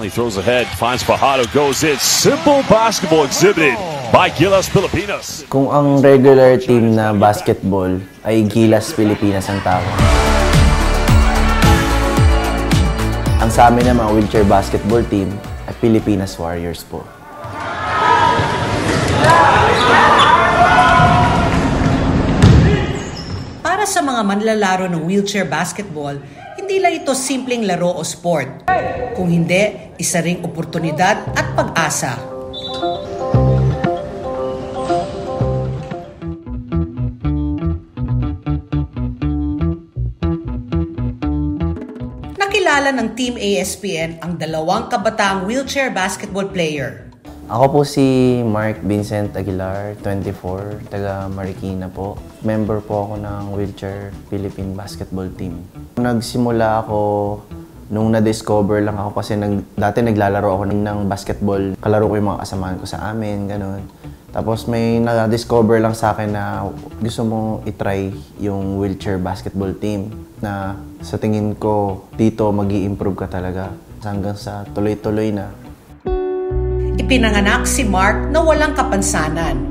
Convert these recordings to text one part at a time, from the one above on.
He throws ahead, finds Fajardo, goes in. Simple basketball exhibited by Gilas Pilipinas. Kung ang regular team na basketball ay Gilas Pilipinas ang tawag, ang sa amin naman wheelchair basketball team ay Pilipinas Warriors po. Para sa mga manlalaro ng wheelchair basketball, hindi lang ito simpleng laro o sport. Kung hindi, isa ring oportunidad at pag-asa. Nakilala ng Team ASPN ang dalawang kabataang wheelchair basketball player. Ako po si Mark Vincent Aguilar, 24, taga Marikina po. Member po ako ng Wheelchair Philippine Basketball Team. Nagsimula ako nung na-discover lang ako kasi dati naglalaro ako ng basketball. Kalaro ko yung mga kasamahan ko sa amin, gano'n. Tapos may na-discover lang sa akin na gusto mo itry yung wheelchair basketball team na sa tingin ko dito mag-i-improve ka talaga hanggang sa tuloy-tuloy na. Ipinanganak si Mark na walang kapansanan.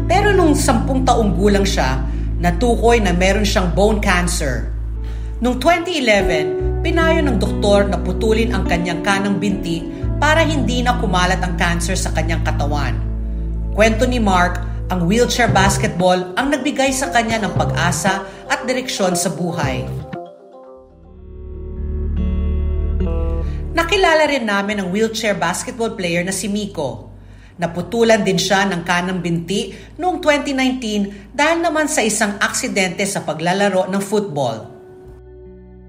Pero nung 10 taong gulang siya, natukoy na meron siyang bone cancer. Noong 2011, pinayo ng doktor na putulin ang kanyang kanang binti para hindi na kumalat ang cancer sa kanyang katawan. Kwento ni Mark, ang wheelchair basketball ang nagbigay sa kanya ng pag-asa at direksyon sa buhay. Nakilala rin namin ang wheelchair basketball player na si Miko. Naputulan din siya ng kanang binti noong 2019 dahil naman sa isang aksidente sa paglalaro ng football.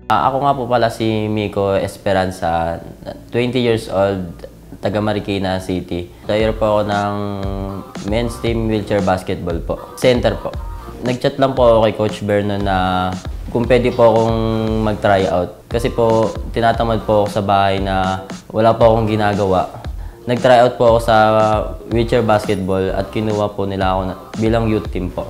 Ako nga po pala si Miko Esperanza, 20 years old, taga Marikina City. Player po ako ng men's team wheelchair basketball po. Center po. Nag-chat lang po ako kay Coach Berno na kung pwede po akong mag-tryout. Kasi po, tinatamad po ako sa bahay na wala po akong ginagawa. Nag-tryout po ako sa wheelchair basketball at kinuha po nila ako bilang youth team po.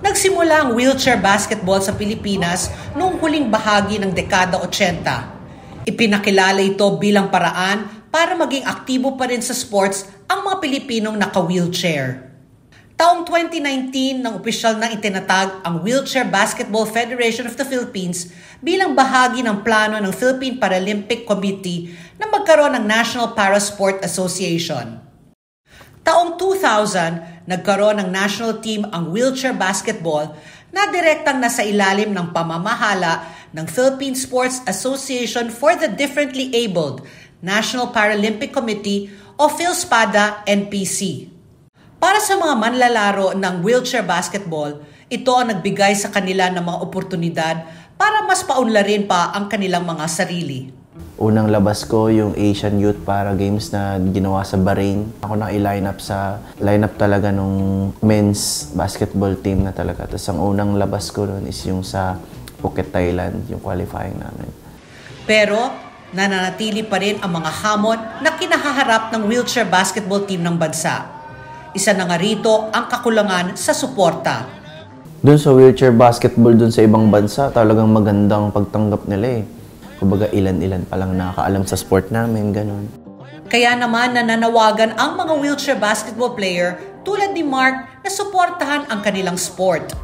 Nagsimula ang wheelchair basketball sa Pilipinas noong huling bahagi ng dekada 80. Ipinakilala ito bilang paraan para maging aktibo pa rin sa sports ang mga Pilipinong naka-wheelchair. Taong 2019 nang opisyal na itinatag ang Wheelchair Basketball Federation of the Philippines bilang bahagi ng plano ng Philippine Paralympic Committee na magkaroon ng National Parasport Association. Taong 2000, nagkaroon ng national team ang wheelchair basketball na direktang nasa ilalim ng pamamahala ng Philippine Sports Association for the Differently Abled, National Paralympic Committee o PhilSPADA NPC. Para sa mga manlalaro ng wheelchair basketball, ito ang nagbigay sa kanila ng mga oportunidad para mas paunlarin pa ang kanilang mga sarili. Unang labas ko yung Asian Youth Para Games na ginawa sa Bahrain. Ako na i-line up sa lineup talaga nung men's basketball team na talaga. Tapos ang unang labas ko nun is yung sa Phuket, Thailand, yung qualifying namin. Pero nananatili pa rin ang mga hamon na kinahaharap ng wheelchair basketball team ng bansa. Isa na nga rito ang kakulangan sa suporta. Doon sa wheelchair basketball doon sa ibang bansa, talagang magandang pagtanggap nila eh. Kumbaga ilan-ilan pa lang nakakaalam sa sport namin, ganun. Kaya naman nananawagan ang mga wheelchair basketball player tulad ni Mark na suportahan ang kanilang sport.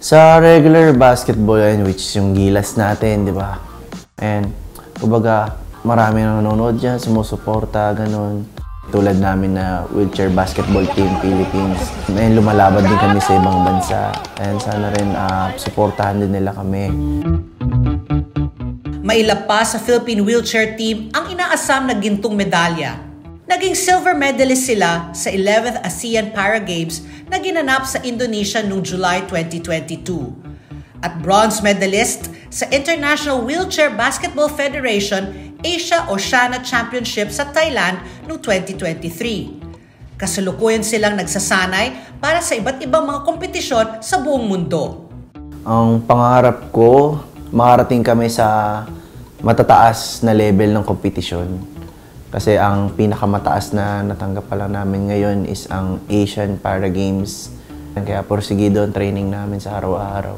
Sa regular basketball yan, which is yung Gilas natin, di ba? And kumbaga marami nang nanonood dyan, sumusuporta, ganun. Tulad namin na Wheelchair Basketball Team Philippines. And lumalaban din kami sa ibang bansa. And sana rin suportahan din nila kami. Mailap pa sa Philippine Wheelchair Team ang inaasam na gintong medalya. Naging silver medalist sila sa 11th ASEAN Para Games na ginanap sa Indonesia noong July 2022. At bronze medalist sa International Wheelchair Basketball Federation Asia-Oceania Championship sa Thailand noong 2023. Kasalukuyan silang nagsasanay para sa iba't ibang mga kompetisyon sa buong mundo. Ang pangarap ko, makarating kami sa matataas na level ng kompetisyon. Kasi ang pinakamataas na natanggap pa lang namin ngayon is ang Asian Para Games. Kaya porsigido ang training namin sa araw-araw.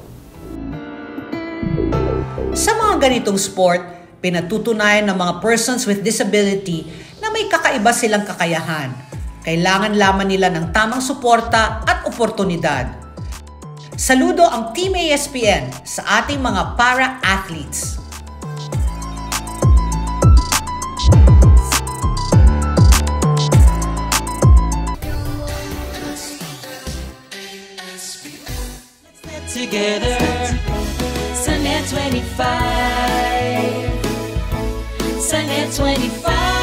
Sa mga ganitong sport, Pinatutunayan ng mga persons with disability na may kakaiba silang kakayahan. Kailangan lamang nila ng tamang suporta at oportunidad. Saludo ang Team ASPN sa ating mga para-athletes. Together, Sunnet 25, Sunnet 25.